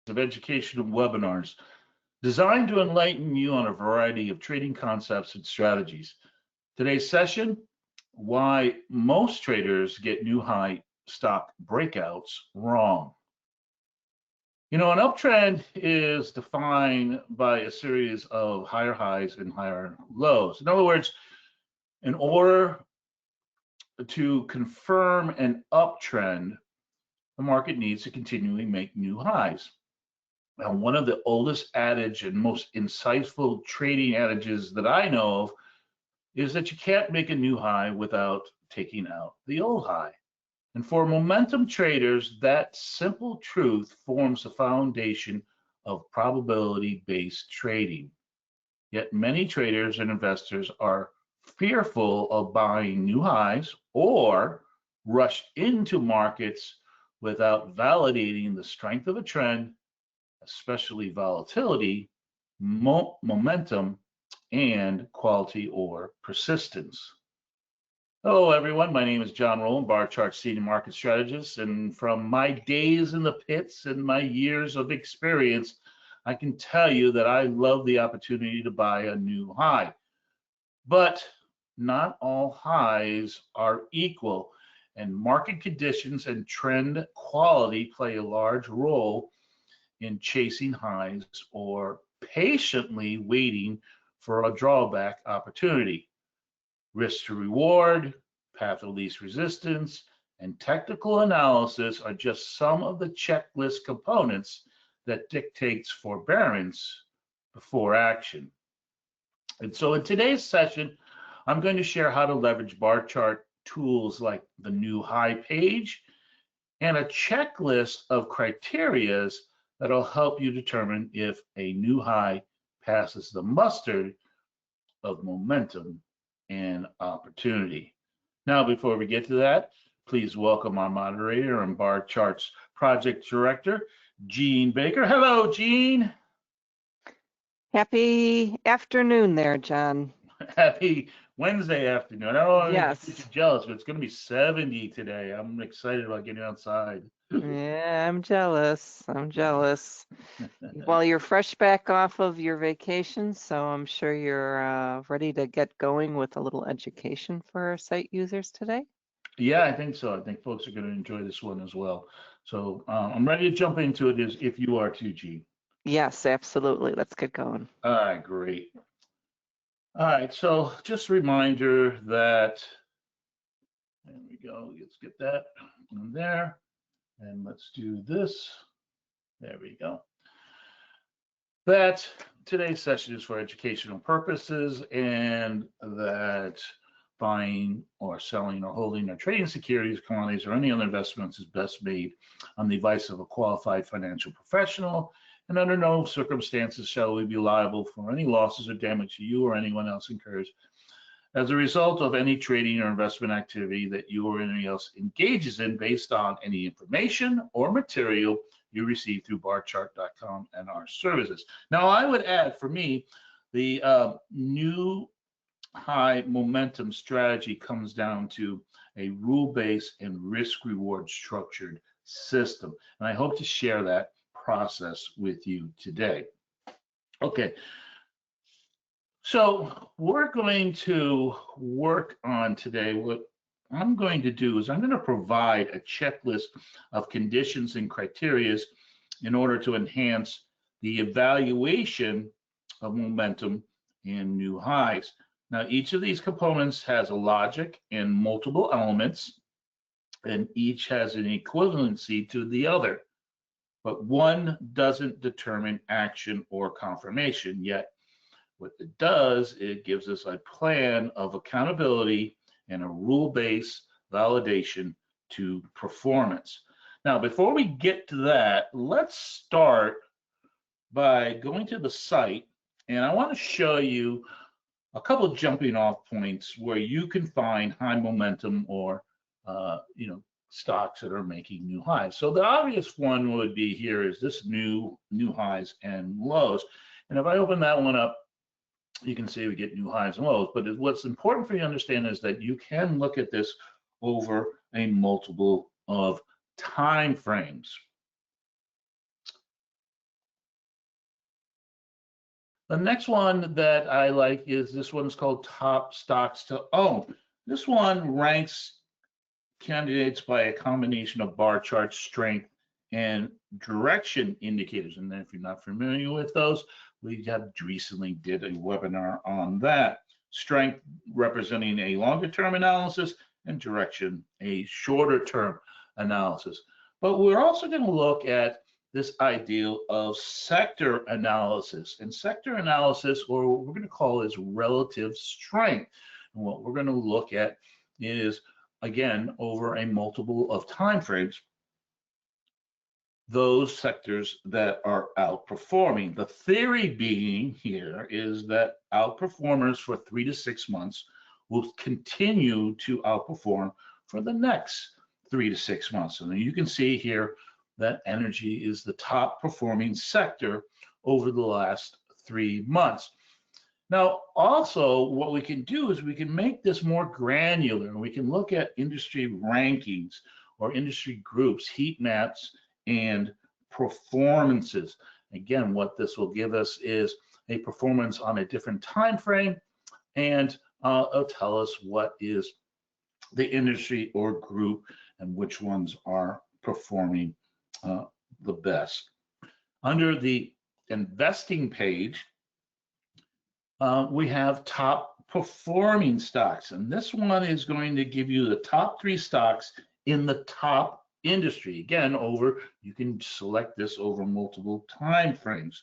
of educational webinars designed to enlighten you on a variety of trading concepts and strategies. Today's session, why most traders get new high stock breakouts wrong. You know, an uptrend is defined by a series of higher highs and higher lows. In other words, in order to confirm an uptrend, the market needs to continually make new highs. Now, one of the oldest adage and most insightful trading adages that I know of is that you can't make a new high without taking out the old high. And for momentum traders, that simple truth forms the foundation of probability-based trading. Yet many traders and investors are fearful of buying new highs or rush into markets without validating the strength of a trend, especially volatility, momentum, and quality or persistence. Hello, everyone. My name is John Rowland, Barchart Senior Market Strategist, and from my days in the pits and my years of experience, I can tell you that I love the opportunity to buy a new high. But not all highs are equal, and market conditions and trend quality play a large role in chasing highs or patiently waiting for a drawback opportunity. Risk to reward, path of least resistance, and technical analysis are just some of the checklist components that dictates forbearance before action. And so in today's session, I'm going to share how to leverage bar chart tools like the new high page and a checklist of criterias that'll help you determine if a new high passes the muster of momentum and opportunity. Now, before we get to that, please welcome our moderator and Barchart's project director, Jean Baker. Hello, Jean. Happy afternoon there, John. Happy Wednesday afternoon. I don't want to get Yes. you jealous, but it's going to be 70 today. I'm excited about getting outside. Yeah, I'm jealous. I'm jealous. Well, you're fresh back off of your vacation, so I'm sure you're ready to get going with a little education for our site users today. Yeah, I think so. I think folks are going to enjoy this one as well. So I'm ready to jump into it if you are too, G. Yes, absolutely. Let's get going. All right, great. All right, so just a reminder that, there we go, let's get that in there. And let's do this. There we go. That today's session is for educational purposes, and that buying or selling or holding or trading securities, commodities, or any other investments is best made on the advice of a qualified financial professional, and under no circumstances shall we be liable for any losses or damage you or anyone else incurs as a result of any trading or investment activity that you or anyone else engages in based on any information or material you receive through barchart.com and our services. Now, I would add, for me, the new high momentum strategy comes down to a rule-based and risk-reward structured system. And I hope to share that process with you today. Okay. So we're going to work on today. What I'm going to do is I'm going to provide a checklist of conditions and criteria in order to enhance the evaluation of momentum and new highs. Now, each of these components has a logic and multiple elements, and each has an equivalency to the other. But one doesn't determine action or confirmation, yet what it does, it gives us a plan of accountability and a rule-based validation to performance. Now, before we get to that, let's start by going to the site, and I want to show you a couple of jumping off points where you can find high momentum or stocks that are making new highs. So the obvious one would be here is this new highs and lows. And if I open that one up, you can see we get new highs and lows. But what's important for you to understand is that you can look at this over a multiple of time frames. The next one that I like is this one's called Top Stocks to Own. This one ranks candidates by a combination of bar chart strength and direction indicators. And then if you're not familiar with those, we have recently did a webinar on that. Strength representing a longer term analysis and direction a shorter term analysis. But we're also going to look at this ideal of sector analysis. And sector analysis, or what we're going to call is relative strength. And what we're going to look at is, again, over a multiple of time frames, those sectors that are outperforming. The theory being here is that outperformers for 3 to 6 months will continue to outperform for the next 3 to 6 months. And you can see here that energy is the top performing sector over the last 3 months. Now, also what we can do is we can make this more granular, and we can look at industry rankings or industry groups, heat maps, and performances. Again, what this will give us is a performance on a different time frame, and it'll tell us what is the industry or group and which ones are performing the best. Under the investing page, we have top performing stocks, and this one is going to give you the top 3 stocks in the top industry. Again, you can select this over multiple time frames.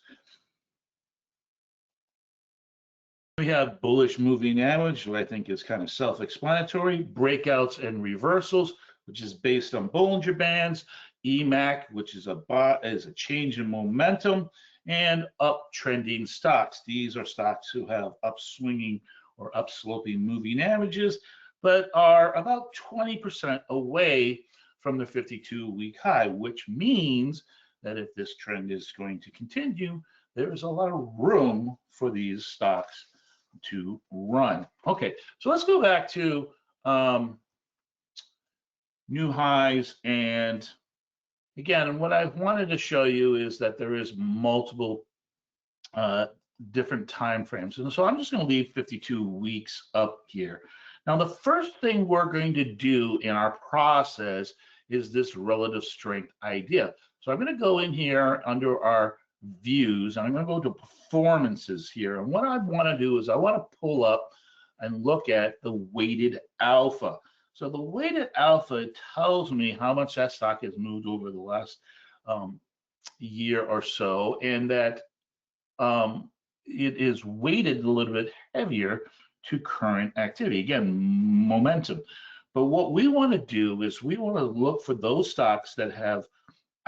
We have bullish moving average, which I think is kind of self-explanatory, breakouts and reversals, which is based on Bollinger Bands, EMAC, which is a change in momentum, and uptrending stocks. These are stocks who have upswinging or upsloping moving averages, but are about 20% away from the 52-week high, which means that if this trend is going to continue, there is a lot of room for these stocks to run. Okay, so let's go back to new highs. And again, what I wanted to show you is that there is multiple different time frames. And so I'm just going to leave 52 weeks up here. Now, the first thing we're going to do in our process is this relative strength idea. So I'm going to go in here under our views, and I'm going to go to performances here. And what I want to do is I want to pull up and look at the weighted alpha. So the weighted alpha tells me how much that stock has moved over the last year or so, and that it is weighted a little bit heavier to current activity. Again, momentum. But what we want to do is we want to look for those stocks that have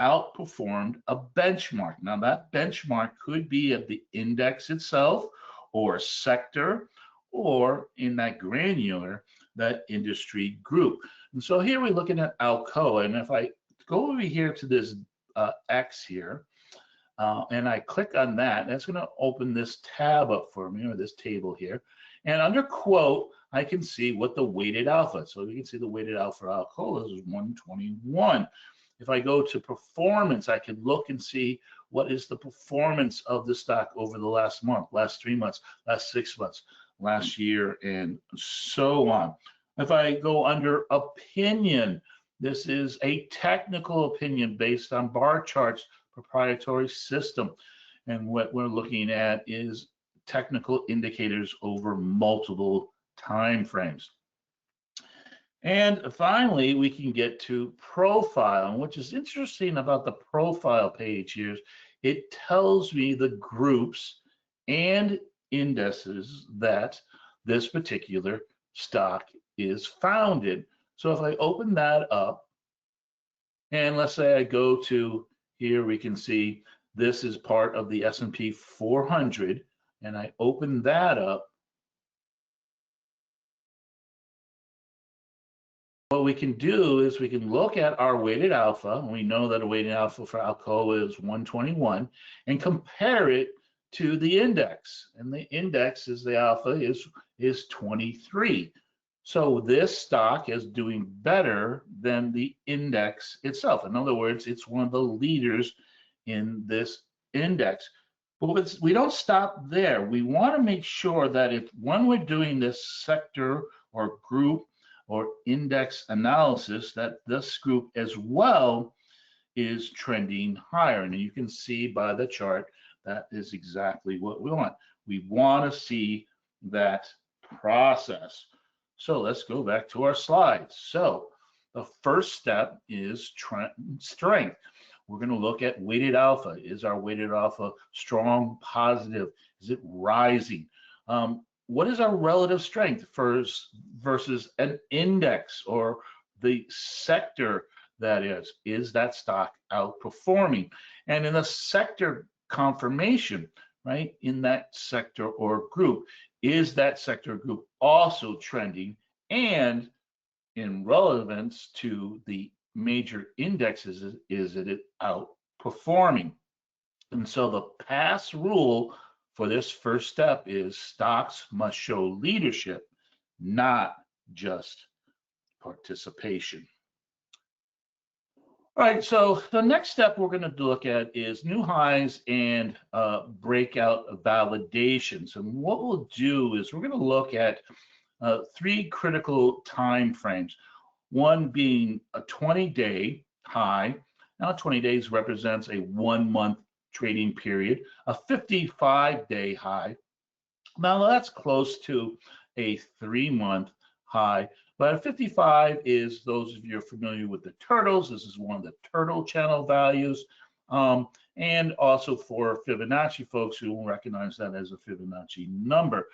outperformed a benchmark. Now, that benchmark could be of the index itself, or a sector, or in that granular, that industry group. And so here we're looking at Alcoa, and if I go over here to this X here, and I click on that, that's going to open this tab up for me, or this table here. And under quote, I can see what the weighted alpha. So you can see the weighted alpha for Alcoa is 121. If I go to performance, I can look and see what is the performance of the stock over the last month, last 3 months, last 6 months, last year, and so on. If I go under opinion, this is a technical opinion based on Barchart's proprietary system. And what we're looking at is technical indicators over multiple time frames. And finally, we can get to profile. And which is interesting about the profile page here, it tells me the groups and indices that this particular stock is found in. So if I open that up, and let's say I go to here, we can see this is part of the S&P 400, and I open that up. What we can do is we can look at our weighted alpha, and we know that a weighted alpha for Alcoa is 121, and compare it to the index. And the index is the alpha is 23. So this stock is doing better than the index itself. In other words, it's one of the leaders in this index. But we don't stop there. We want to make sure that if when we're doing this sector or group or index analysis, that this group as well is trending higher. And you can see by the chart, that is exactly what we want. We want to see that process. So let's go back to our slides. So the first step is strength. We're going to look at weighted alpha. Is our weighted alpha strong, positive? Is it rising? What is our relative strength versus an index or the sector that is that stock outperforming? And in a sector confirmation, right, in that sector or group, is that sector group also trending? And in relevance to the major indexes, is it outperforming? And so the pass rule for this first step is stocks must show leadership, not just participation. All right, so the next step we're going to look at is new highs and breakout validations. And what we'll do is we're going to look at three critical time frames. One being a 20-day high. Now 20 days represents a 1-month trading period. A 55-day high. Now that's close to a 3-month high. But a 55 is, those of you are familiar with the turtles, this is one of the turtle channel values. And also for Fibonacci folks who will recognize that as a Fibonacci number.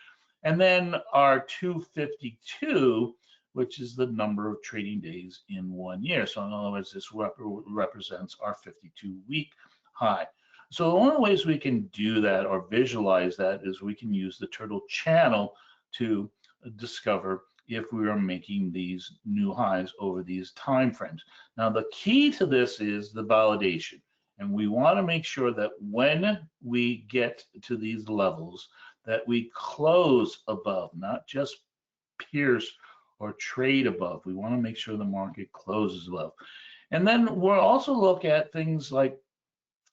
And then our 252, which is the number of trading days in 1 year. So in other words, this represents our 52-week high. So the only ways we can do that or visualize that is we can use the turtle channel to discover if we are making these new highs over these time frames. Now the key to this is the validation, and we want to make sure that when we get to these levels that we close above, not just pierce or trade above. We want to make sure the market closes above. And then we'll also look at things like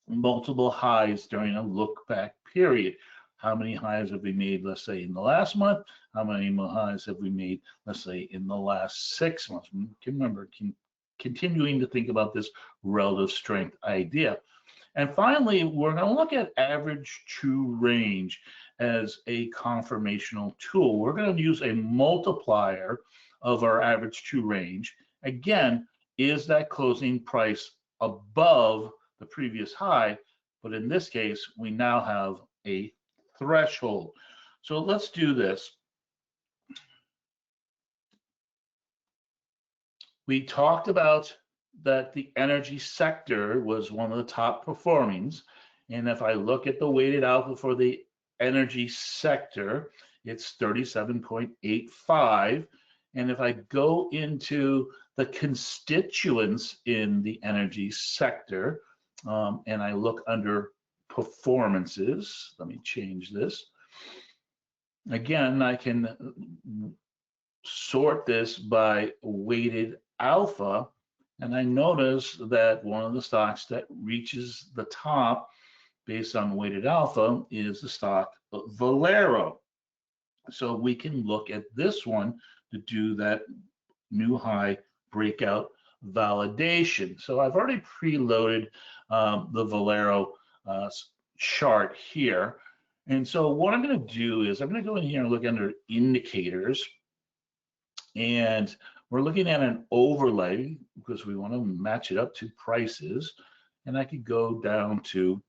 multiple highs during a look back period. How many highs have we made, let's say, in the last month? How many more highs have we made, let's say, in the last 6 months? Remember, continuing to think about this relative strength idea. And finally, we're going to look at average true range as a confirmational tool. We're going to use a multiplier of our average true range. Again, is that closing price above the previous high? But in this case, we now have a threshold. So let's do this. We talked about that the energy sector was one of the top performings. And if I look at the weighted alpha for the energy sector, it's 37.85. And if I go into the constituents in the energy sector, and I look under performances, let me change this. Again, I can sort this by weighted alpha, and I notice that one of the stocks that reaches the top based on weighted alpha is the stock Valero. So we can look at this one to do that new high breakout validation. So I've already preloaded the Valero chart here. And so what I'm going to do is I'm going to go in here and look under indicators. And we're looking at an overlay because we want to match it up to prices. And I could go down to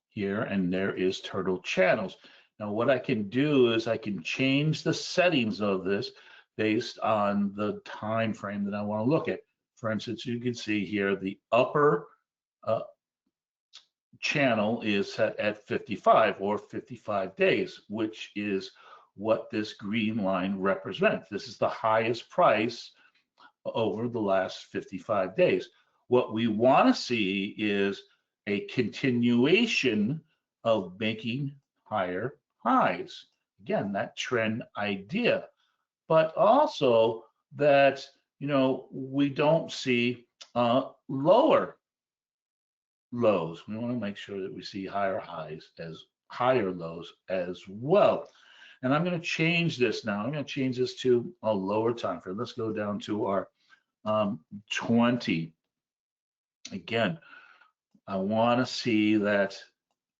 here, and there is turtle channels. Now what I can do is I can change the settings of this based on the time frame that I want to look at. For instance, you can see here the upper channel is set at 55 or 55 days, which is what this green line represents. This is the highest price over the last 55 days. What we want to see is a continuation of making higher highs. Again, that trend idea, but also that, we don't see lower lows. We want to make sure that we see higher highs as higher lows as well. And I'm going to change this now. I'm going to change this to a lower time frame. Let's go down to our 20. Again, I want to see that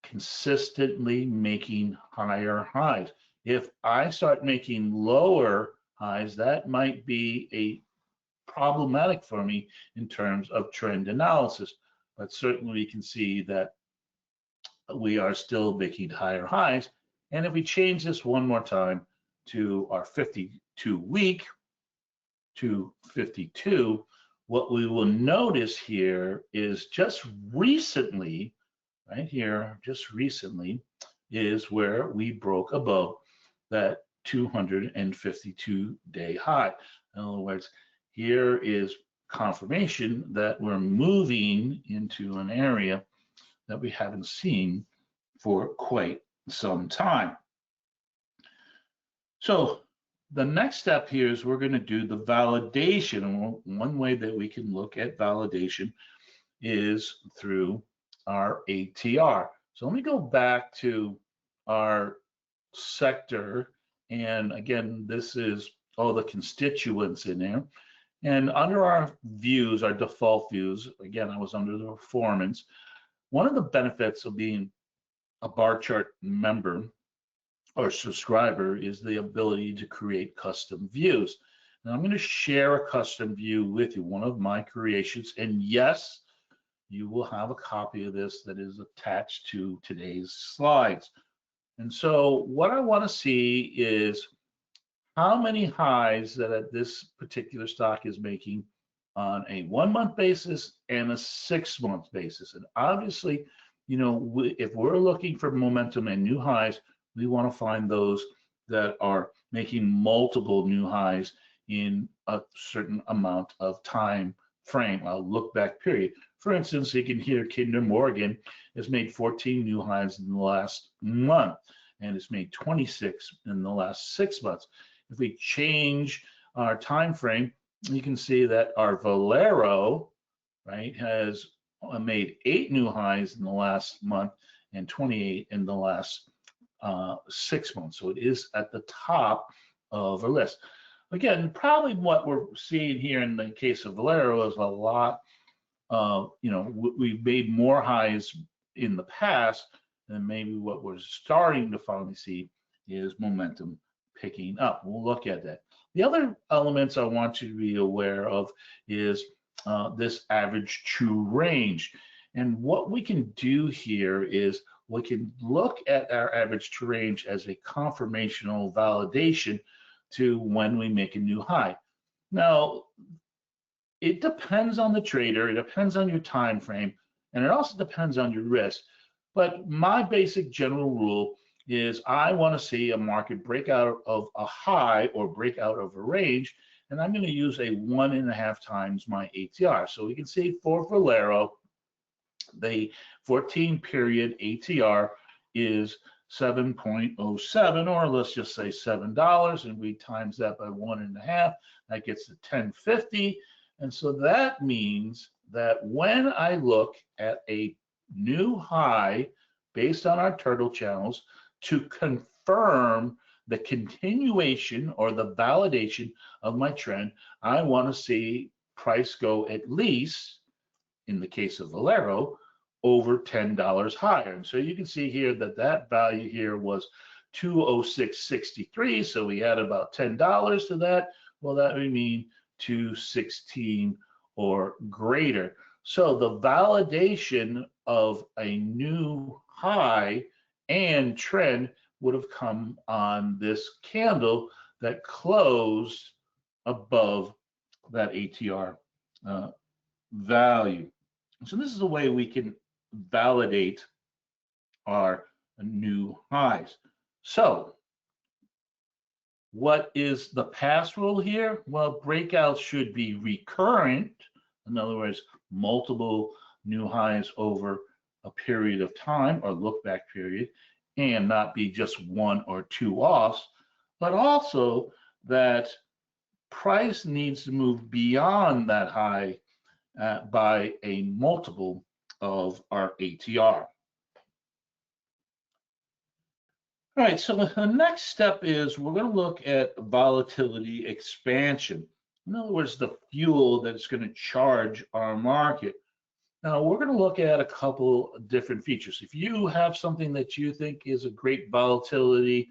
consistently making higher highs. If I start making lower highs, that might be a problematic for me in terms of trend analysis. But certainly we can see that we are still making higher highs. And if we change this one more time to our 52-week to 52, what we will notice here is just recently, right here, just recently, is where we broke above that 252-day high. In other words, here is confirmation that we're moving into an area that we haven't seen for quite some time. So the next step here is we're going to do the validation. And one way that we can look at validation is through our ATR. So let me go back to our sector. And again, this is all the constituents in there. And under our views, our default views, again, I was under the performance. One of the benefits of being a Barchart member or subscriber is the ability to create custom views. Now I'm going to share a custom view with you, one of my creations. And yes, you will have a copy of this that is attached to today's slides. And so what I want to see is how many highs that this particular stock is making on a 1-month basis and a 6-month basis. And obviously, you know, if we're looking for momentum and new highs, we want to find those that are making multiple new highs in a certain amount of time frame, a look back period. For instance, you can hear Kinder Morgan has made 14 new highs in the last month, and it's made 26 in the last 6 months. If we change our time frame, you can see that our Valero, right, has made 8 new highs in the last month and 28 in the last 6 months. So it is at the top of our list. Again, probably what we're seeing here in the case of Valero is a lot of, you know, we've made more highs in the past, and maybe what we're starting to finally see is momentum picking up. We'll look at that. The other elements I want you to be aware of is this average true range. And what we can do here is we can look at our average true range as a confirmational validation to when we make a new high. Now, it depends on the trader, it depends on your time frame, and it also depends on your risk. But my basic general rule is I want to see a market breakout of a high or breakout of a range, and I'm going to use a 1.5 times my ATR. So we can see for Valero, the 14-period ATR is 7.07, or let's just say $7, and we times that by 1.5, that gets to 1050. And so that means that when I look at a new high based on our turtle channels to confirm the continuation or the validation of my trend, I want to see price go at least, in the case of Valero, over $10 higher. And so you can see here that that value here was 206.63. So we add about $10 to that. Well, that would mean 216 or greater. So the validation of a new high and trend would have come on this candle that closed above that ATR value. So this is the way we can validate our new highs. So what is the pass rule here? Well, breakouts should be recurrent. In other words, multiple new highs over a period of time or look back period, and not be just 1 or 2 offs, but also that price needs to move beyond that high by a multiple of our ATR. All right, so the next step is we're going to look at volatility expansion. In other words, the fuel that's going to charge our market. Now, we're going to look at a couple of different features. If you have something that you think is a great volatility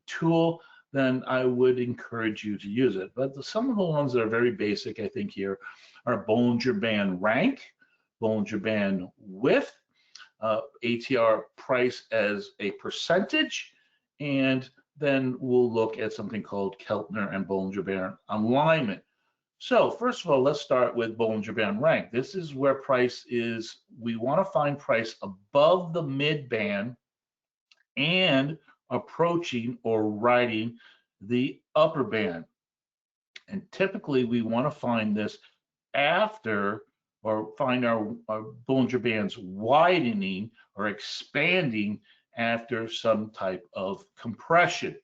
tool, then I would encourage you to use it. But some of the ones that are very basic, I think, here are Bollinger Band rank, Bollinger Band width, ATR price as a percentage, and then we'll look at something called Keltner and Bollinger Band alignment. So first of all, let's start with Bollinger Band rank. This is where price is, we want to find price above the mid band and approaching or riding the upper band. And typically we want to find this after, or find our Bollinger Bands widening or expanding after some type of compression.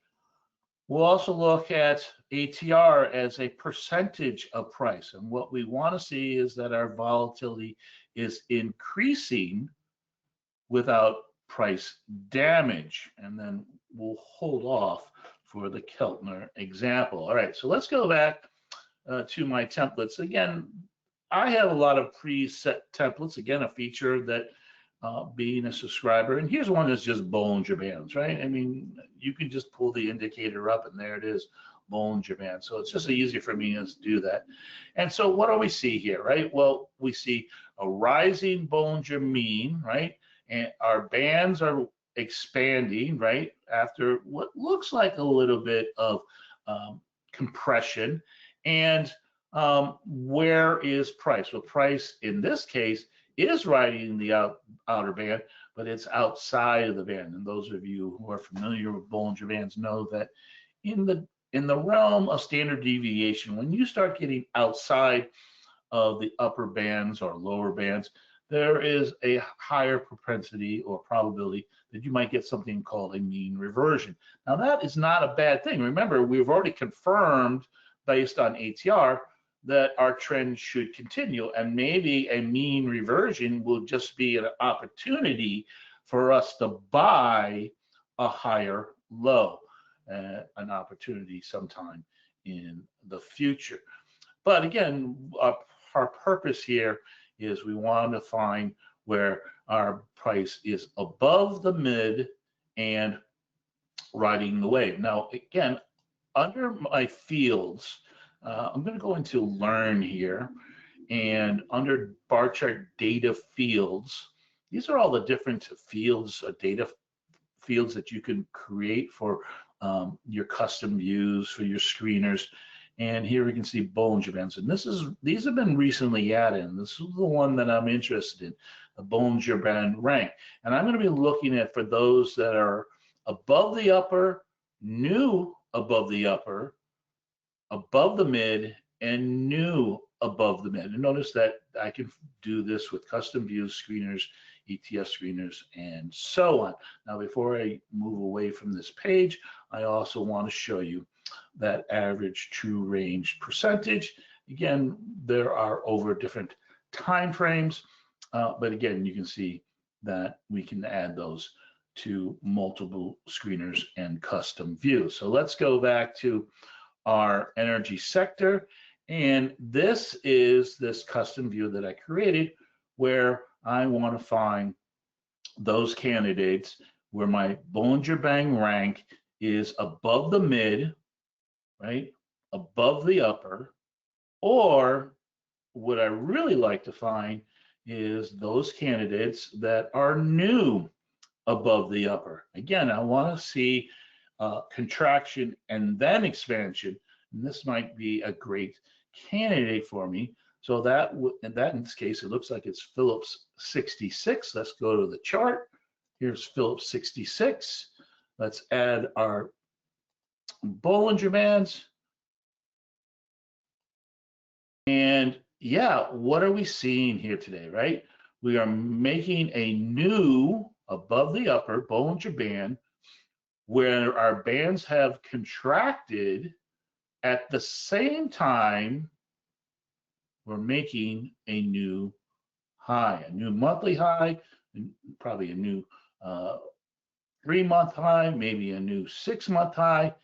We'll also look at ATR as a percentage of price. And what we want to see is that our volatility is increasing without price damage. And then we'll hold off for the Keltner example. All right, so let's go back to my templates. Again, I have a lot of preset templates. Again, a feature that being a subscriber, and here's one that's just Bollinger Bands, right? I mean, you can just pull the indicator up and there it is, Bollinger Band. So it's just easier for me to do that. And so what do we see here, right? Well, we see a rising Bollinger mean, right? And our bands are expanding, right? After what looks like a little bit of compression. And where is price? Well, price in this case is riding the outer band, but it's outside of the band. And those of you who are familiar with Bollinger Bands know that in the realm of standard deviation, when you start getting outside of the upper bands or lower bands, there is a higher propensity or probability that you might get something called a mean reversion. Now that is not a bad thing. Remember, we've already confirmed based on ATR that our trend should continue, and maybe a mean reversion will just be an opportunity for us to buy a higher low, an opportunity sometime in the future. But again, our purpose here is we want to find where our price is above the mid and riding the wave. Now, again, under my fields, I'm going to go into Learn here, and under Barchart data fields, these are all the different fields, data fields that you can create for your custom views for your screeners. And here we can see Bollinger Bands, and these have been recently added. And this is the one that I'm interested in, the Bollinger Band rank. And I'm going to be looking at for those that are above the upper, new above the upper, above the mid, and new above the mid. And notice that I can do this with custom views, screeners, ETS screeners, and so on. Now, before I move away from this page, I also want to show you that average true range percentage. Again, there are over different time frames, but again, you can see that we can add those to multiple screeners and custom views. So let's go back to our energy sector, and this is this custom view that I created where I want to find those candidates where my Bollinger Band rank is above the mid, right, above the upper, or what I really like to find is those candidates that are new above the upper. Again, I want to see contraction and then expansion, and this might be a great candidate for me. So that in this case, it looks like it's Phillips 66. Let's go to the chart. Here's Phillips 66. Let's add our Bollinger Bands. And yeah, what are we seeing here today, right? We are making a new above the upper Bollinger Band where our bands have contracted. At the same time, we're making a new high, a new monthly high, probably a new 3-month high, maybe a new 6-month high,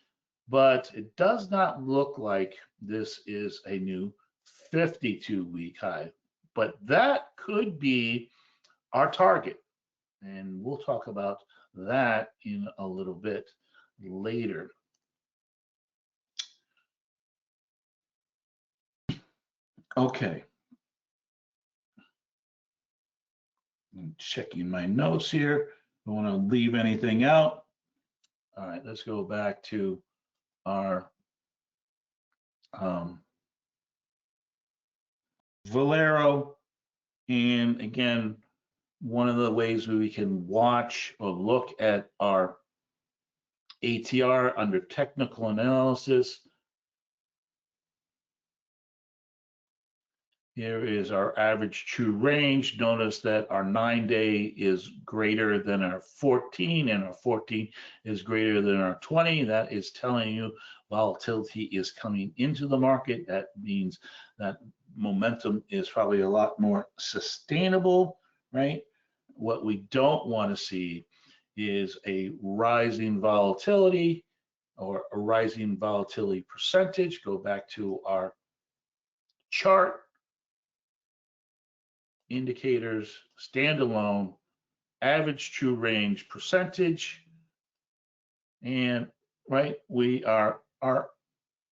but it does not look like this is a new 52-week high. But that could be our target, and we'll talk about that in a little bit later. Okay. I'm checking my notes here. Don't want to leave anything out. All right, let's go back to our Valero. And again, one of the ways we can watch or look at our ATR under technical analysis. Here is our average true range. Notice that our 9-day is greater than our 14, and our 14 is greater than our 20. That is telling you volatility is coming into the market. That means that momentum is probably a lot more sustainable, right? What we don't want to see is a rising volatility or a rising volatility percentage. Go back to our chart. Indicators, standalone, average true range percentage, and right, our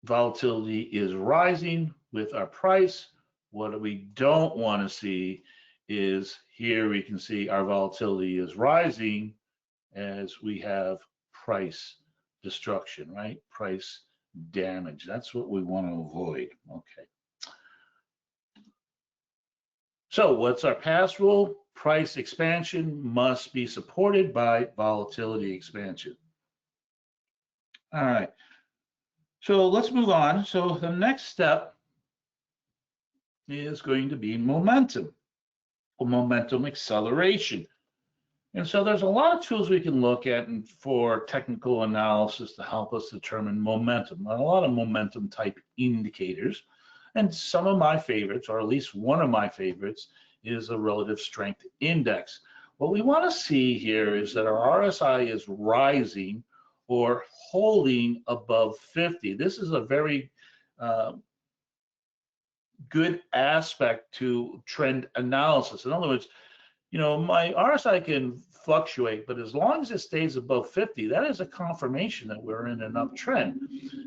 volatility is rising with our price. What we don't want to see is here we can see our volatility is rising as we have price destruction, right? Price damage. That's what we want to avoid. Okay. So what's our pass rule? Price expansion must be supported by volatility expansion. All right. So let's move on. So the next step is going to be momentum, or momentum acceleration. And so there's a lot of tools we can look at for technical analysis to help us determine momentum. A lot of momentum type indicators. And some of my favorites, or at least one of my favorites, is the relative strength index. What we want to see here is that our RSI is rising or holding above 50. This is a very good aspect to trend analysis. In other words, you know, my RSI can fluctuate, but as long as it stays above 50, that is a confirmation that we're in an uptrend.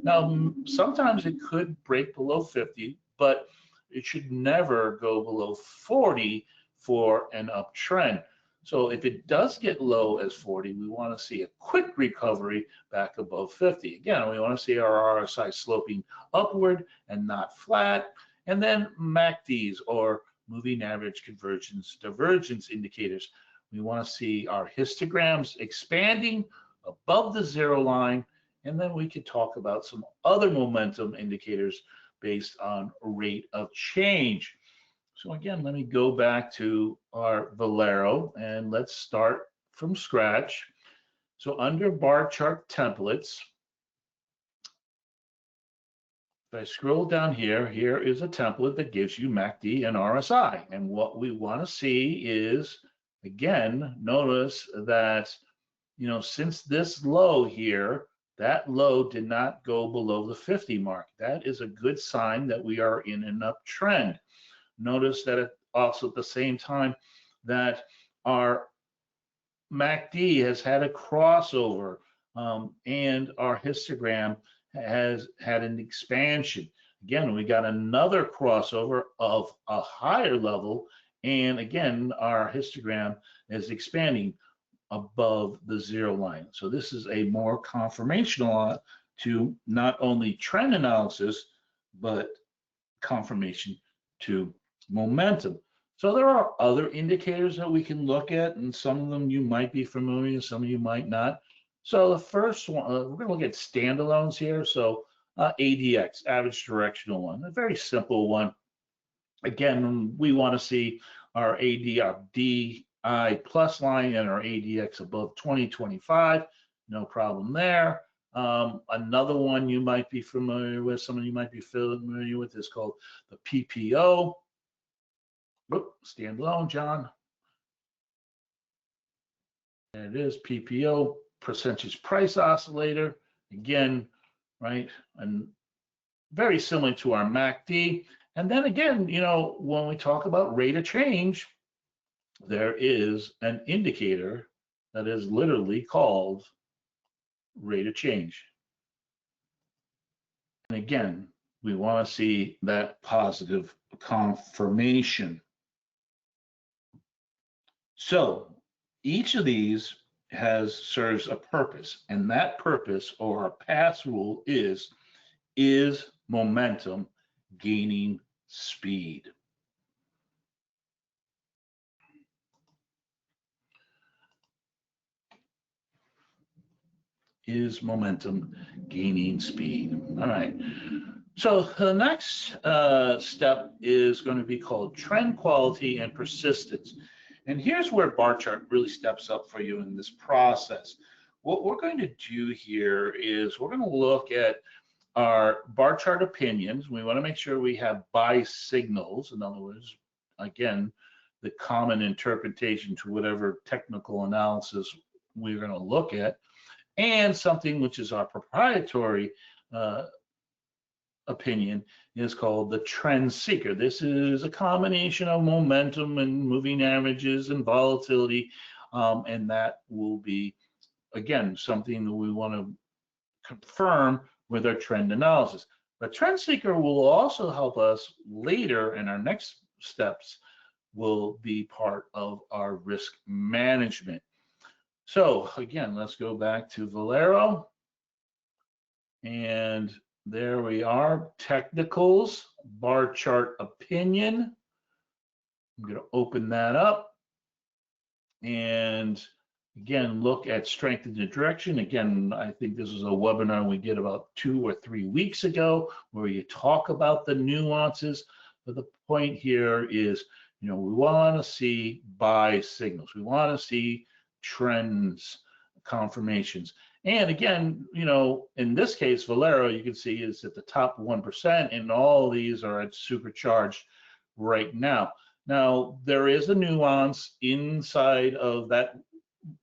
Now, sometimes it could break below 50, but it should never go below 40 for an uptrend. So if it does get low as 40, we want to see a quick recovery back above 50. Again, we want to see our RSI sloping upward and not flat. And then MACDs, or moving average convergence divergence indicators. We want to see our histograms expanding above the 0 line, and then we could talk about some other momentum indicators based on rate of change. So again, let me go back to our Valero and let's start from scratch. So under bar chart templates, if I scroll down here, here is a template that gives you MACD and RSI. And what we want to see is, again, notice that, you know, since this low here, that low did not go below the 50 mark. That is a good sign that we are in an uptrend. Notice that also at the same time that our MACD has had a crossover and our histogram has had an expansion. Again, we got another crossover of a higher level, and again, our histogram is expanding above the 0 line. So this is a more confirmational to not only trend analysis, but confirmation to momentum. So there are other indicators that we can look at, and some of them you might be familiar with, some of you might not. So the first one, we're going to look at standalones here. So ADX, average directional one, a very simple one. Again, we want to see our DI plus line and our ADX above 2025. No problem there. Another one you might be familiar with, some of you might be familiar with, is called the PPO. stand alone, John. There it is, PPO, percentage price oscillator. Again, right, and very similar to our MACD. And then again, you know, when we talk about rate of change, there is an indicator that is literally called rate of change. And again, we want to see that positive confirmation. So each of these serves a purpose, and that purpose or our pass rule is momentum gaining speed? Is momentum gaining speed? All right. So the next step is going to be called trend quality and persistence. And here's where Barchart really steps up for you in this process. What we're going to do here is we're going to look at our Barchart opinions. We want to make sure we have buy signals. In other words, again, the common interpretation to whatever technical analysis we're going to look at, and something which is our proprietary opinion is called the trend seeker. This is a combination of momentum and moving averages and volatility, and that will be, again, something that we want to confirm with our trend analysis. But trend seeker will also help us later in our next steps, will be part of our risk management. So again, let's go back to Valero. And there we are, technicals, bar chart opinion. I'm going to open that up. And again, look at strength in the direction. Again, I think this is a webinar we did about 2 or 3 weeks ago where you talk about the nuances. But the point here is, you know, we want to see buy signals. We want to see trends, confirmations. And again, you know, in this case, Valero, you can see is at the top 1%, and all these are at supercharged right now. Now, there is a nuance inside of that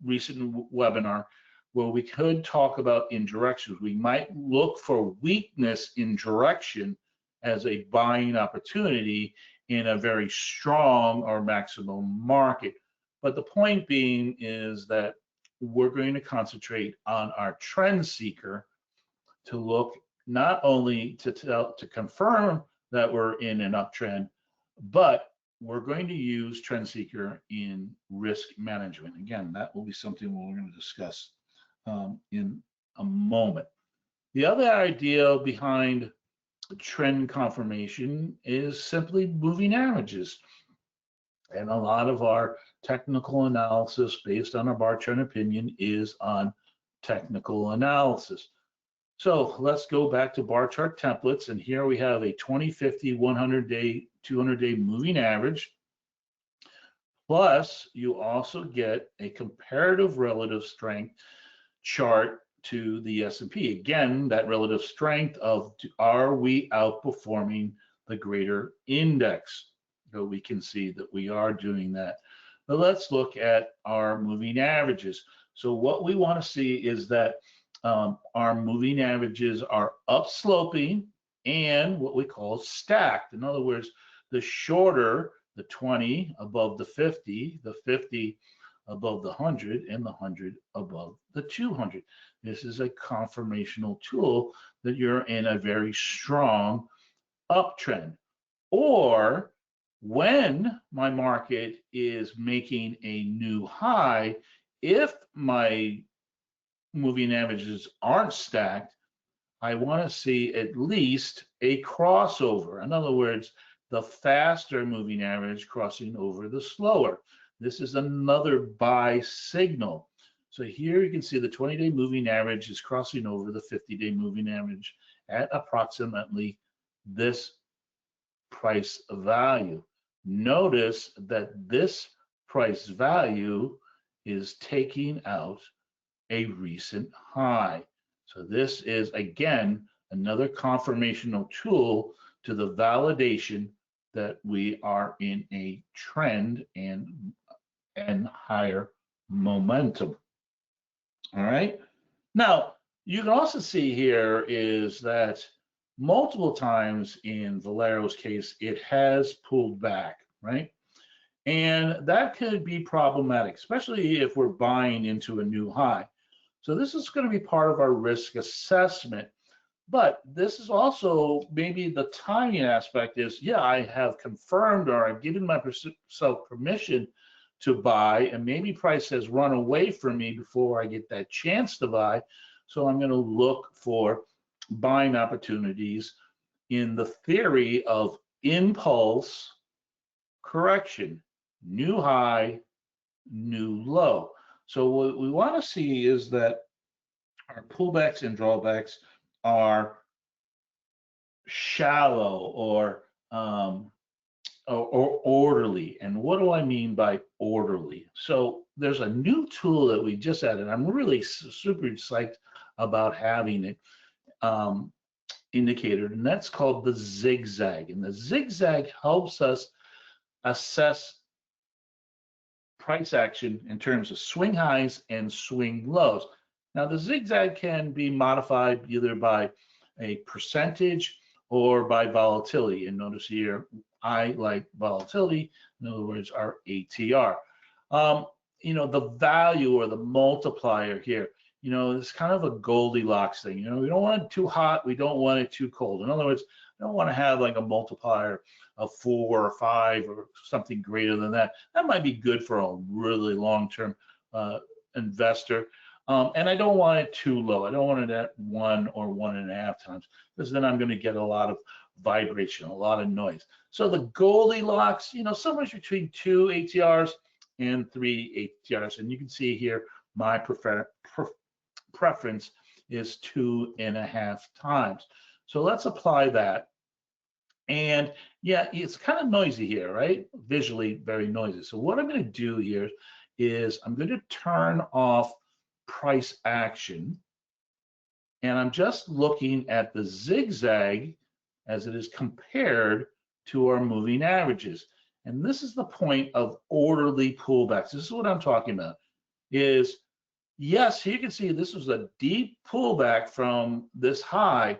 recent webinar where we could talk about in directions. We might look for weakness in direction as a buying opportunity in a very strong or maximum market. But the point being is that we're going to concentrate on our trend seeker to look not only to confirm that we're in an uptrend, but we're going to use trend seeker in risk management. Again, that will be something we're going to discuss in a moment. The other idea behind trend confirmation is simply moving averages. And a lot of our technical analysis based on our Barchart opinion is on technical analysis. So let's go back to Barchart templates, and here we have a 20, 50, 100-day, 200-day moving average. Plus, you also get a comparative relative strength chart to the S&P. Again, that relative strength of, are we outperforming the greater index? So we can see that we are doing that. But let's look at our moving averages. So what we want to see is that our moving averages are upsloping and what we call stacked. In other words, the shorter, the 20 above the 50 above the 100, and the 100 above the 200. This is a confirmational tool that you're in a very strong uptrend. Or when my market is making a new high, if my moving averages aren't stacked, I want to see at least a crossover. In other words, the faster moving average crossing over the slower. This is another buy signal. So here you can see the 20-day moving average is crossing over the 50-day moving average at approximately this price value. Notice that this price value is taking out a recent high. So this is, again, another confirmational tool to the validation that we are in a trend and higher momentum. All right. Now, you can also see here is that multiple times in Valero's case, it has pulled back, right? And that could be problematic, especially if we're buying into a new high. So this is going to be part of our risk assessment. But this is also maybe the timing aspect is, yeah, I have confirmed or I've given myself permission to buy, and maybe price has run away from me before I get that chance to buy. So I'm going to look for buying opportunities in the theory of impulse correction, new high, new low. So what we want to see is that our pullbacks and drawbacks are shallow or orderly. And what do I mean by orderly? So there's a new tool that we just added. I'm really super psyched about having it indicated, and that's called the zigzag. And the zigzag helps us assess price action in terms of swing highs and swing lows. Now, the zigzag can be modified either by a percentage or by volatility. And notice here, I like volatility, in other words, our ATR. The value or the multiplier here, it's kind of a Goldilocks thing. We don't want it too hot, we don't want it too cold. In other words, I don't want to have like a multiplier of 4 or 5 or something greater than that. That might be good for a really long-term investor. And I don't want it too low. I don't want it at 1 or 1.5 times, because then I'm going to get a lot of vibration, a lot of noise. So the Goldilocks, somewhere between 2 ATRs and 3 ATRs. And you can see here, my preference is 2.5 times. So let's apply that. And yeah, it's kind of noisy here, right? Visually very noisy. So what I'm going to do here is I'm going to turn off price action, and I'm just looking at the zigzag as it is compared to our moving averages. And this is the point of orderly pullbacks. This is what I'm talking about. Is yes, you can see this was a deep pullback from this high,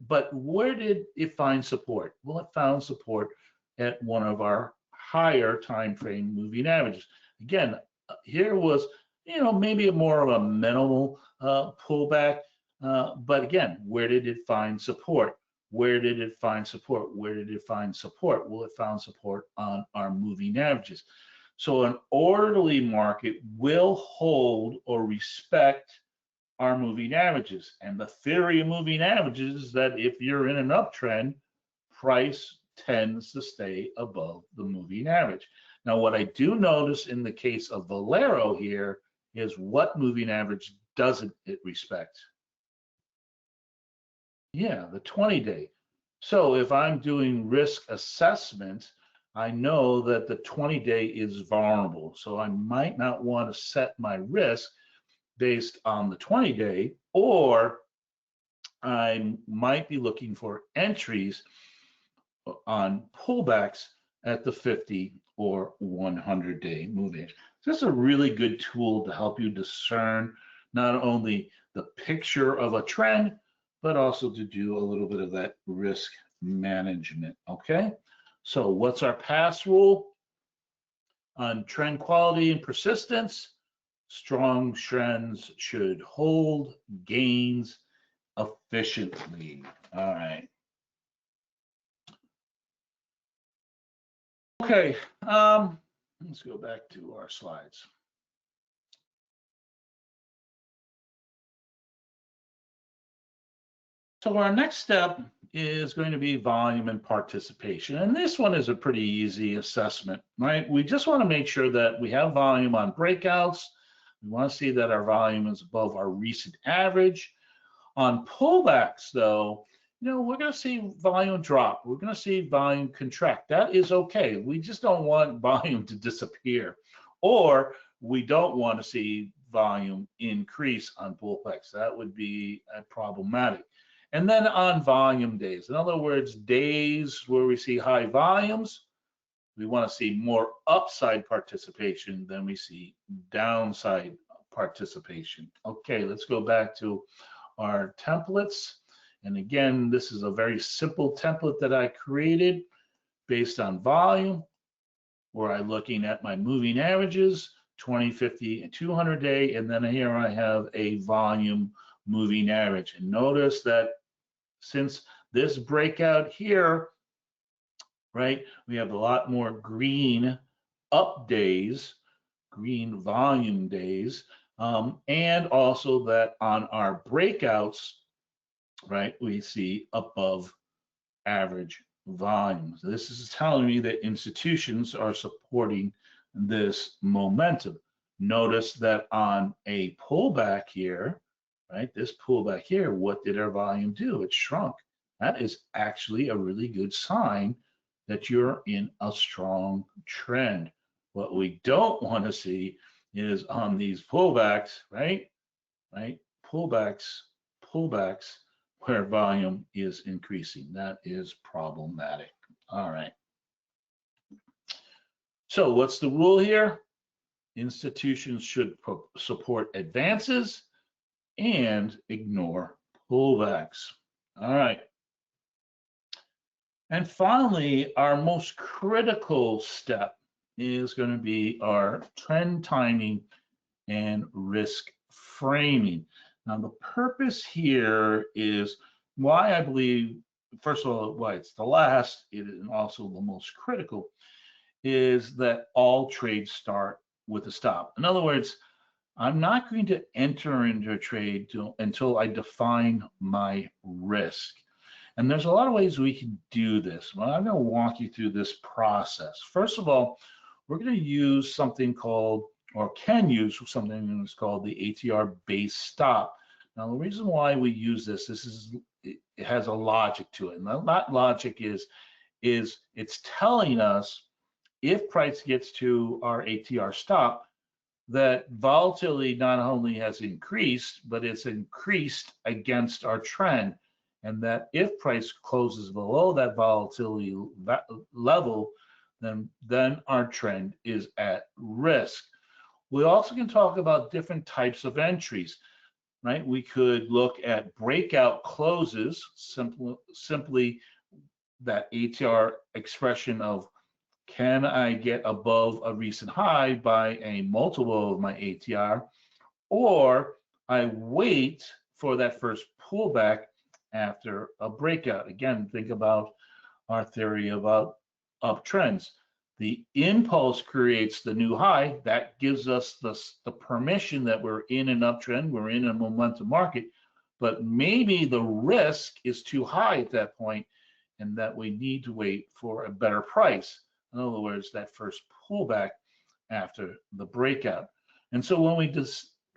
but where did it find support? Well, it found support at one of our higher time frame moving averages. Again, here was maybe more of a minimal pullback, but again, where did it find support? Where did it find support? Where did it find support? Well, it found support on our moving averages. So an orderly market will hold or respect our moving averages. And the theory of moving averages is that if you're in an uptrend, price tends to stay above the moving average. Now, what I do notice in the case of Valero here is what moving average doesn't it respect? Yeah, the 20-day. So if I'm doing risk assessment, I know that the 20-day is vulnerable. So I might not want to set my risk based on the 20-day, or I might be looking for entries on pullbacks at the 50 or 100-day moving. So this is a really good tool to help you discern not only the picture of a trend, but also to do a little bit of that risk management, okay? So what's our pass rule on trend quality and persistence? Strong trends should hold gains efficiently. All right. Okay, let's go back to our slides. So our next step is going to be volume and participation. And this one is a pretty easy assessment, right? We just want to make sure that we have volume on breakouts. We want to see that our volume is above our recent average. On pullbacks, though, we're going to see volume drop. We're going to see volume contract. That is okay. We just don't want volume to disappear, or we don't want to see volume increase on pullbacks. That would be problematic. And then on volume days, in other words, days where we see high volumes, we want to see more upside participation than we see downside participation. Okay, let's go back to our templates. And again, this is a very simple template that I created based on volume, where I'm looking at my moving averages, 20, 50, and 200 day, and then here I have a volume moving average. And notice that since this breakout here, right, we have a lot more green up days, green volume days, and also that on our breakouts, right, we see above average volumes. This is telling me that institutions are supporting this momentum. Notice that on a pullback here, right, this pullback here, what did our volume do? It shrunk. That is actually a really good sign that you're in a strong trend. What we don't want to see is on these pullbacks, right, pullbacks, where volume is increasing. That is problematic. All right. So what's the rule here? Institutions should support advances and ignore pullbacks. All right. And finally, our most critical step is going to be our trend timing and risk framing. Now, the purpose here is why I believe, first of all, why it's the last, and also the most critical, is that all trades start with a stop. In other words, I'm not going to enter into a trade until I define my risk. And there's a lot of ways we can do this. Well, I'm going to walk you through this process. First of all, we're going to use something called, or can use something that's called the ATR base stop. Now, the reason why we use this is it has a logic to it. And that logic is it's telling us if price gets to our ATR stop, that volatility not only has increased, but it's increased against our trend. And that if price closes below that volatility level, then our trend is at risk. We also can talk about different types of entries, right? We could look at breakout closes, simply that ATR expression of can I get above a recent high by a multiple of my ATR, or I wait for that first pullback after a breakout. Again, think about our theory about uptrends. The impulse creates the new high. That gives us the permission that we're in an uptrend, we're in a momentum market, but maybe the risk is too high at that point and that we need to wait for a better price. In other words, that first pullback after the breakout. And so when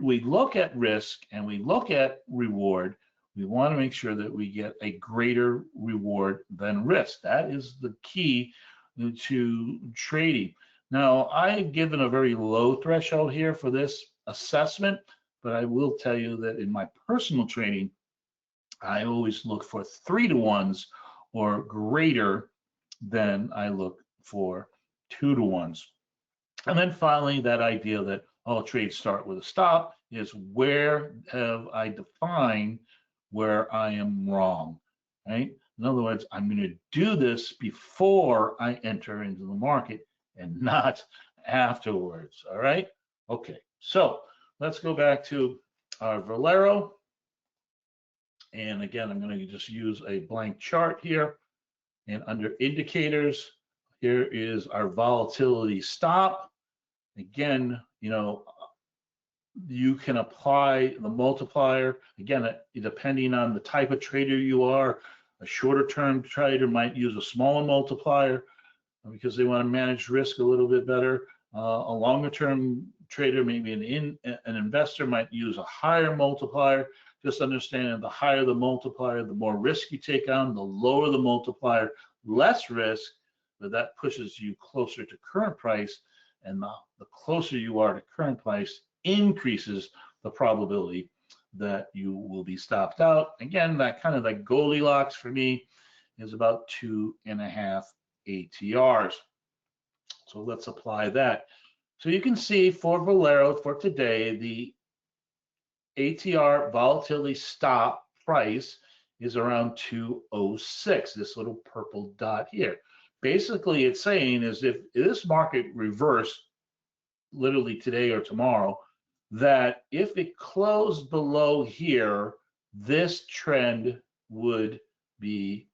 we look at risk and we look at reward, we want to make sure that we get a greater reward than risk. That is the key to trading. Now, I've given a very low threshold here for this assessment, but I will tell you that in my personal trading, I always look for 3-to-1s or greater than I look for 2-to-1s. And then finally, that idea that all trades start with a stop is where have I defined where I am wrong, right? In other words, I'm going to do this before I enter into the market and not afterwards, all right? Okay, so let's go back to our Valero. And again, I'm going to just use a blank chart here. And under indicators, here is our volatility stop. Again, you can apply the multiplier. Again, depending on the type of trader you are, a shorter term trader might use a smaller multiplier because they want to manage risk a little bit better. A longer term trader, maybe an investor, might use a higher multiplier. Just understanding the higher the multiplier, the more risk you take on, the lower the multiplier, less risk, but that pushes you closer to current price. And the closer you are to current price increases the probability that you will be stopped out. Again, that kind of like Goldilocks for me is about 2.5 ATRs. So let's apply that. So you can see for Valero for today, the ATR volatility stop price is around 206, this little purple dot here. Basically, it's saying is if this market reversed literally today or tomorrow, that if it closed below here, this trend would be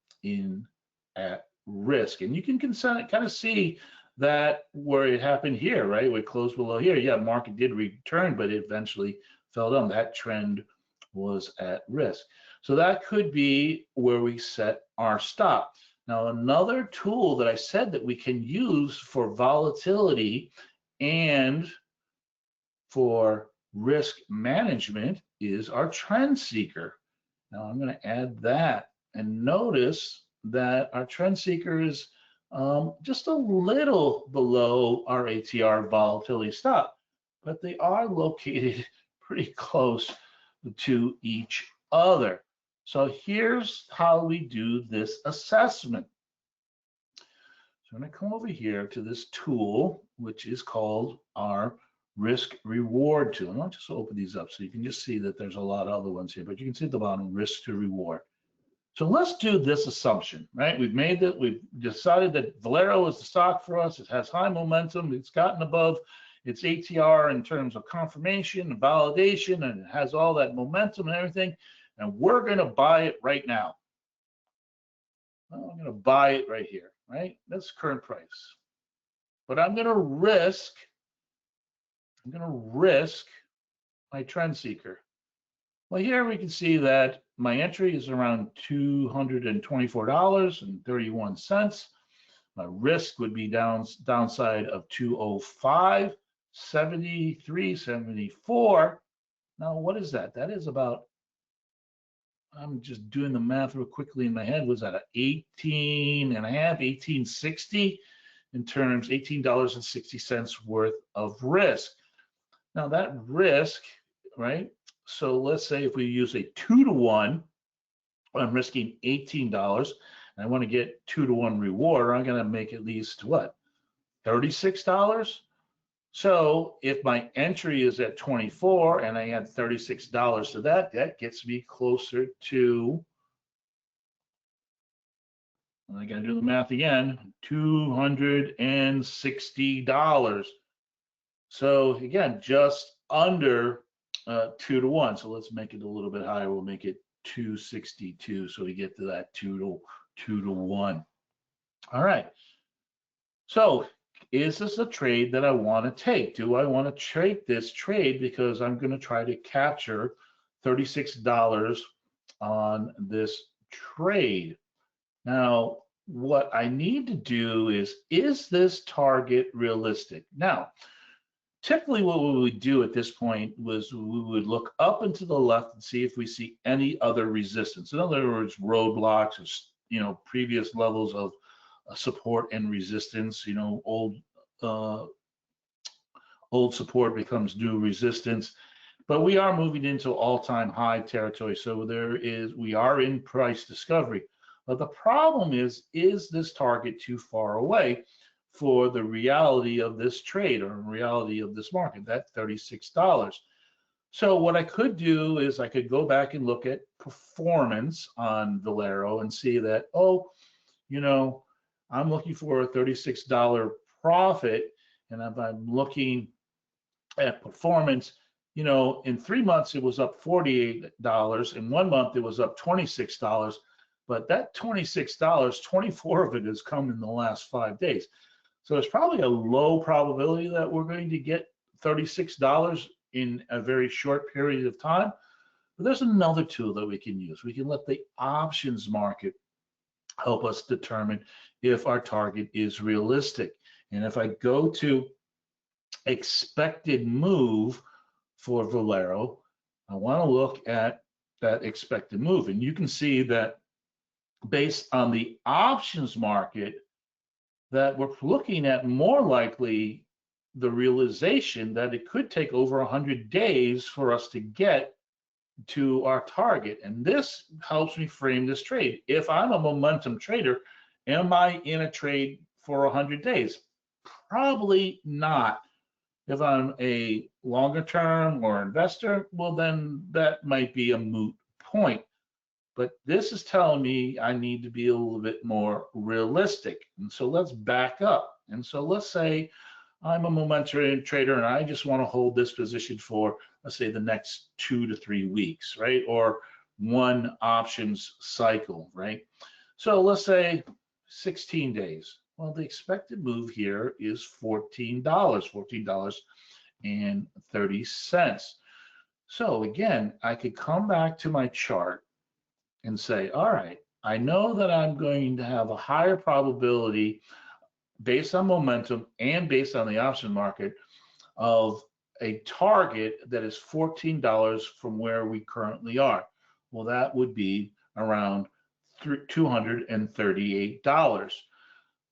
at risk. And you can kind of see that where it happened here, right? Where it closed below here. Yeah, market did return, but it eventually fell down. That trend was at risk. So that could be where we set our stop. Now, another tool that I said that we can use for volatility and for risk management is our trend seeker. Now I'm going to add that, and notice that our trend seeker is just a little below our ATR volatility stop, but they are located pretty close to each other. So here's how we do this assessment. So I'm going to come over here to this tool, which is called our risk reward tool. And I'll just open these up so you can just see that there's a lot of other ones here, but you can see at the bottom, risk to reward. So let's do this assumption, right? We've decided that Valero is the stock for us. It has high momentum. It's gotten above its ATR in terms of confirmation and validation, and it has all that momentum and everything. And we're going to buy it right now. Well, I'm going to buy it right here, right? That's current price. But I'm going to risk my trend seeker. Well, here we can see that my entry is around $224.31. My risk would be downside of 205, 73, 74. Now, what is that? That is about, I'm just doing the math real quickly in my head. Was that 18 and a half, 1860 in terms, $18.60 worth of risk. Now that risk, right? So let's say if we use a 2-to-1, I'm risking $18 and I want to get 2-to-1 reward, I'm going to make at least what? $36? So if my entry is at 24 and I add $36 to that, that gets me closer to, I got to do the math again, $260. So again, just under 2-to-1. So let's make it a little bit higher. We'll make it 262. So we get to that 2-to-1. All right. So is this a trade that I want to take? Do I want to trade this trade because I'm going to try to capture $36 on this trade? Now, what I need to do is this target realistic? Now, typically what we would do at this point was we would look up and to the left and see if we see any other resistance. In other words, roadblocks or, previous levels of support and resistance. Old support becomes new resistance. But we are moving into all-time high territory. So we are in price discovery. But the problem is this target too far away for the reality of this trade or reality of this market, that $36. So what I could do is I could go back and look at performance on Valero and see that, I'm looking for a $36 profit. And if I'm looking at performance, in 3 months, it was up $48. In 1 month, it was up $26. But that $26, 24 of it has come in the last 5 days. So it's probably a low probability that we're going to get $36 in a very short period of time. But there's another tool that we can use. We can let the options market help us determine if our target is realistic. And if I go to expected move for Valero, I want to look at that expected move. And you can see that based on the options market, that we're looking at more likely the realization that it could take over 100 days for us to get to our target. And this helps me frame this trade. If I'm a momentum trader, am I in a trade for 100 days? Probably not. If I'm a longer term or investor, well, then that might be a moot point. But this is telling me I need to be a little bit more realistic. And so let's back up. And so let's say I'm a momentum trader and I just want to hold this position for, let's say, the next 2 to 3 weeks, right? Or one options cycle, right? So let's say 16 days. Well, the expected move here is $14, $14.30. So again, I could come back to my chart and say, all right, I know that I'm going to have a higher probability based on momentum and based on the option market of a target that is $14 from where we currently are. Well, that would be around $238.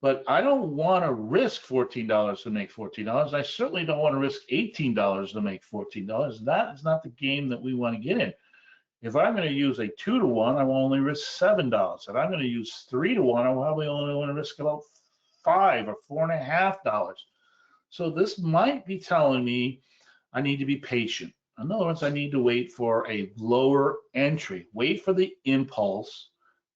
But I don't want to risk $14 to make $14. I certainly don't want to risk $18 to make $14. That is not the game that we want to get in. If I'm going to use a 2 to 1, I will only risk $7. If I'm going to use 3 to 1, I probably only want to risk about $5 or $4.50. So this might be telling me I need to be patient. In other words, I need to wait for a lower entry, wait for the impulse,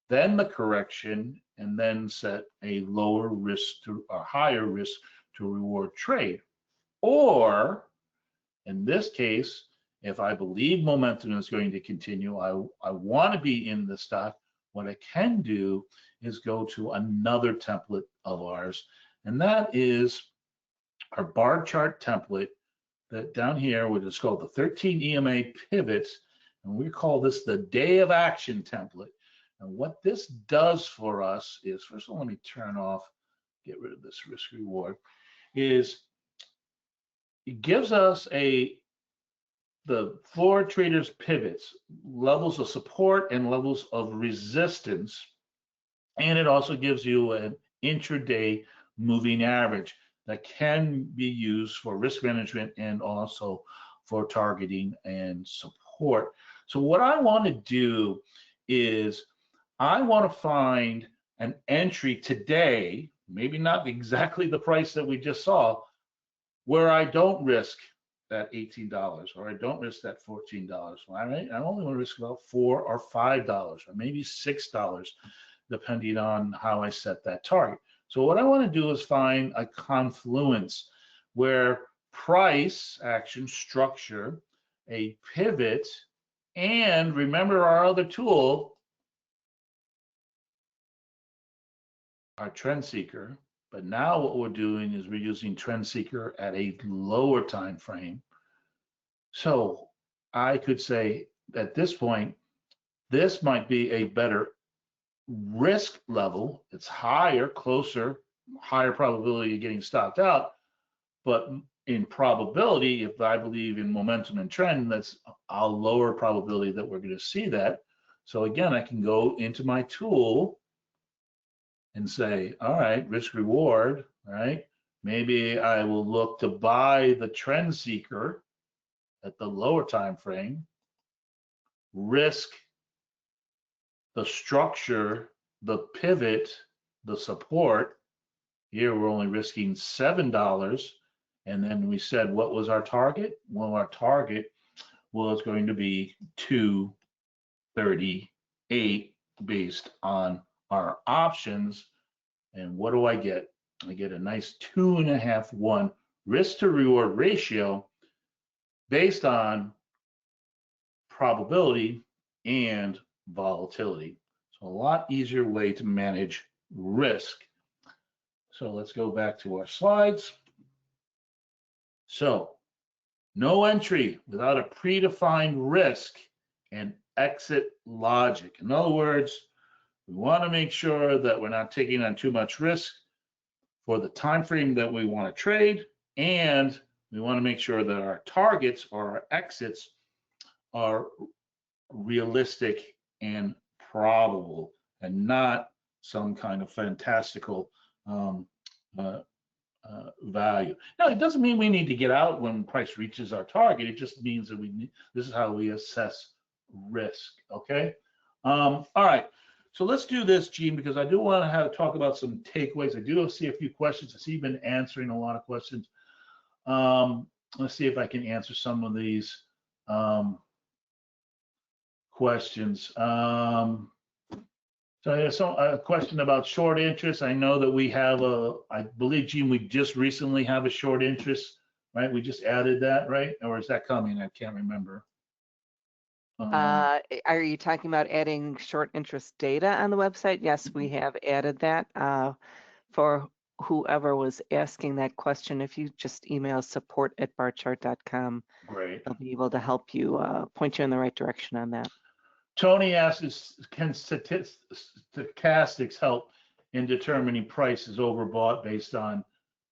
then the correction, and then set a lower risk to a higher risk to reward trade. Or in this case, if I believe momentum is going to continue, I want to be in the stock. What I can do is go to another template of ours, and that is our bar chart template that down here, which is called the 13 EMA pivots, and we call this the day of action template. And what this does for us is, first of all, let me turn off, get rid of this risk reward, is it gives us the floor traders pivots, levels of support and levels of resistance. And it also gives you an intraday moving average that can be used for risk management and also for targeting and support. So what I want to do is I want to find an entry today, maybe not exactly the price that we just saw, where I don't risk that $18 or I don't risk that $14. All right, I only want to risk about $4 or $5 or maybe $6, depending on how I set that target. So what I want to do is find a confluence where price, action, structure, a pivot, and remember our other tool, our trend seeker. But now what we're doing is we're using trend seeker at a lower time frame. So I could say at this point, this might be a better risk level. It's higher, closer, higher probability of getting stopped out. But in probability, if I believe in momentum and trend, that's a lower probability that we're going to see that. So again, I can go into my tool and say, all right, risk reward, right? Maybe I will look to buy the trend seeker at the lower time frame, risk the structure, the pivot, the support. Here we're only risking $7. And then we said, what was our target? Well, our target was going to be 238 based on our options. And what do I get? I get a nice 2.5:1 risk to reward ratio based on probability and volatility. So a lot easier way to manage risk. So let's go back to our slides. So no entry without a predefined risk and exit logic. In other words, we want to make sure that we're not taking on too much risk for the time frame that we want to trade, and we want to make sure that our targets or our exits are realistic and probable and not some kind of fantastical value. Now, it doesn't mean we need to get out when price reaches our target. It just means that this is how we assess risk. Okay. All right. So let's do this, Gene, because I do want to talk about some takeaways. I do see a few questions. I see you've been answering a lot of questions. Let's see if I can answer some of these questions. So there's a question about short interest. I know that we have I believe, Gene, we just recently have a short interest, right? We just added that, right? Or is that coming? I can't remember. Are you talking about adding short interest data on the website? Yes, we have added that. For whoever was asking that question, if you just email support@barchart.com, Great. they'll be able to help you, point you in the right direction on that. Tony asks, can stochastics help in determining price is overbought based on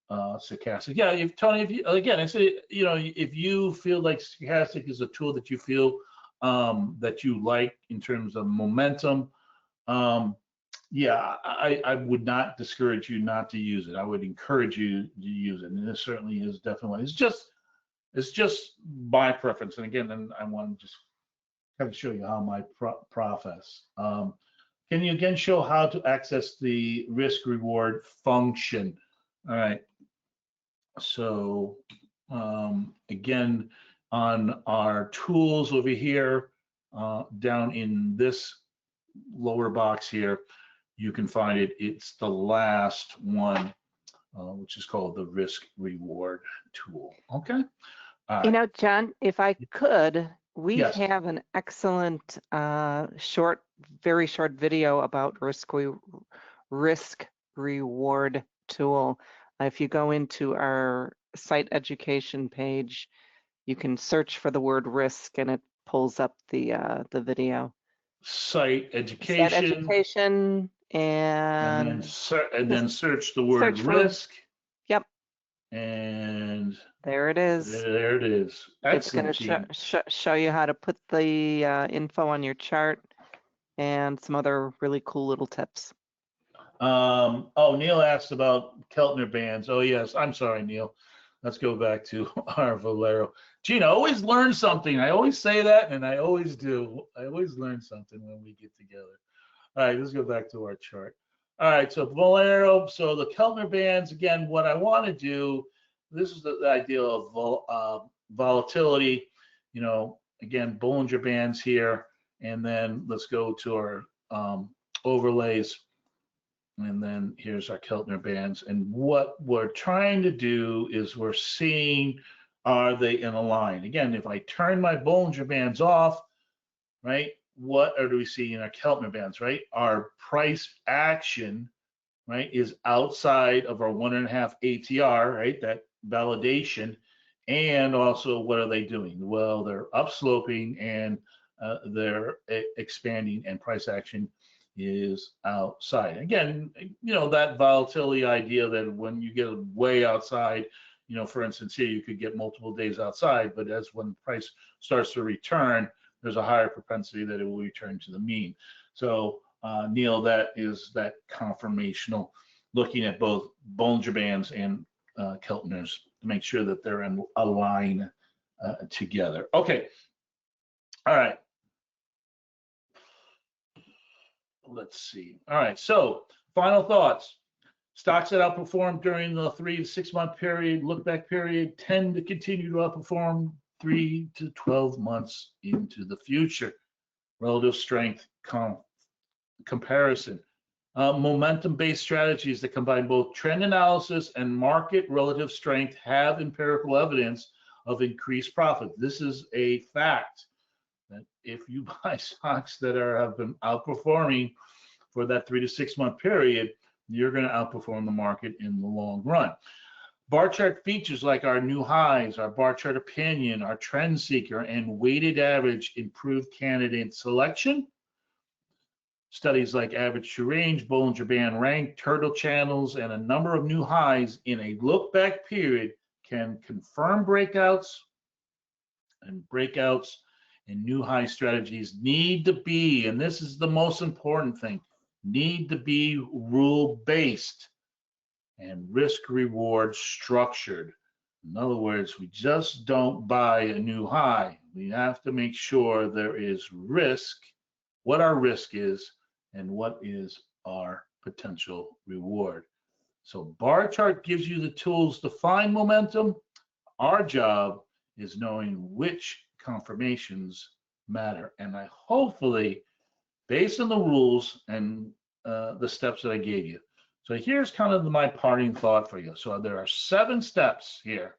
stochastic? Yeah, Tony, again, I say, if you feel like stochastic is a tool that you feel that you like in terms of momentum, yeah, I would not discourage you not to use it. I would encourage you to use it, and this certainly is definitely. It's just my preference, and again, then I want to just kind of show you how my process. Can you again show how to access the risk reward function? All right. So again, on our tools over here, down in this lower box here, you can find it. It's the last one, which is called the risk reward tool. Okay. John, if I could, we Yes. have an excellent very short video about risk reward tool. If you go into our site education page, you can search for the word risk and it pulls up the video. Site education. Site education and then search the word risk. Yep. And there it is. There it is. Excellent. It's going to show you how to put the info on your chart and some other really cool little tips. Oh, Neil asked about Keltner bands. Oh, yes. I'm sorry, Neil. Let's go back to our Valero. Gene, I always learn something. I always say that, and I always do. I always learn something when we get together. All right, let's go back to our chart. All right, so Valero, so the Keltner bands, again, what I want to do, this is the idea of volatility, again, Bollinger Bands here, and then let's go to our overlays, and then here's our Keltner Bands. And what we're trying to do is we're seeing, are they in a line? Again, if I turn my Bollinger Bands off, right, what do we see in our Keltner Bands, right? Our price action, right, is outside of our 1.5 ATR, right, that validation. And also, what are they doing? Well, they're upsloping and they're expanding, and price action is outside. Again, that volatility idea that when you get way outside, for instance, here you could get multiple days outside, but as when price starts to return, there's a higher propensity that it will return to the mean. So Neil, that is that conformational, looking at both Bollinger Bands and Keltners to make sure that they're in a line together. Okay. All right. Let's see. All right. So final thoughts. Stocks that outperformed during the 3 to 6 month period, look back period, tend to continue to outperform 3 to 12 months into the future. Relative strength comparison. Momentum-based strategies that combine both trend analysis and market relative strength have empirical evidence of increased profit. This is a fact that if you buy stocks that have been outperforming for that 3 to 6 month period, you're going to outperform the market in the long run. Barchart features like our new highs, our Barchart opinion, our trend seeker, and weighted average improved candidate selection. Studies like average to range, Bollinger Band rank, turtle channels, and a number of new highs in a look back period can confirm breakouts, and new high strategies need to be, and this is the most important thing, need to be rule based and risk reward structured. In other words, we just don't buy a new high. We have to make sure there is risk, what our risk is, and what is our potential reward. So Barchart gives you the tools to find momentum. Our job is knowing which confirmations matter. And I hopefully, based on the rules and the steps that I gave you. So here's kind of my parting thought for you. So there are 7 steps here.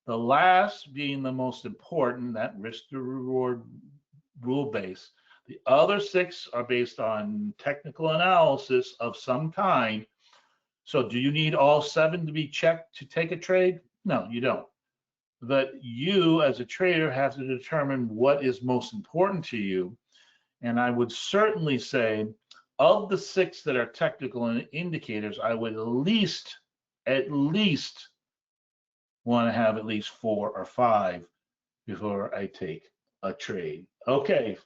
The last being the most important, that risk to reward rule base. The other 6 are based on technical analysis of some kind. So do you need all 7 to be checked to take a trade? No, you don't. But you as a trader have to determine what is most important to you. And I would certainly say of the 6 that are technical indicators, I would at least want to have at least 4 or 5 before I take a trade. Okay,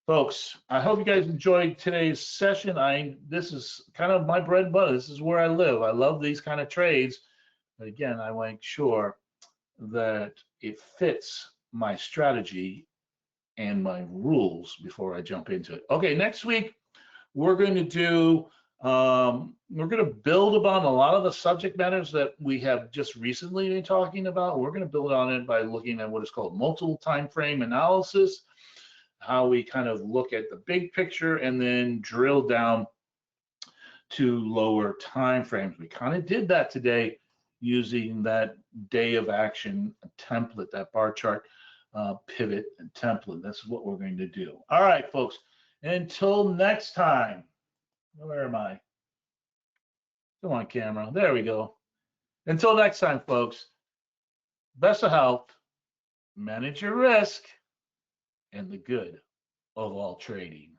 folks, I hope you guys enjoyed today's session. This is kind of my bread and butter. This is where I live. I love these kind of trades. But again, I want to make sure that it fits my strategy and my rules before I jump into it. Okay, next week we're going to do we're going to build upon a lot of the subject matters that we have just recently been talking about. We're going to build on it by looking at what is called multiple time frame analysis, how we kind of look at the big picture and then drill down to lower time frames. We kind of did that today using that day of action template, that bar chart pivot and template. That's what we're going to do. All right, folks, until next time. Where am I? Come on, camera. There we go. Until next time, folks, best of health, manage your risk, and the good of all trading.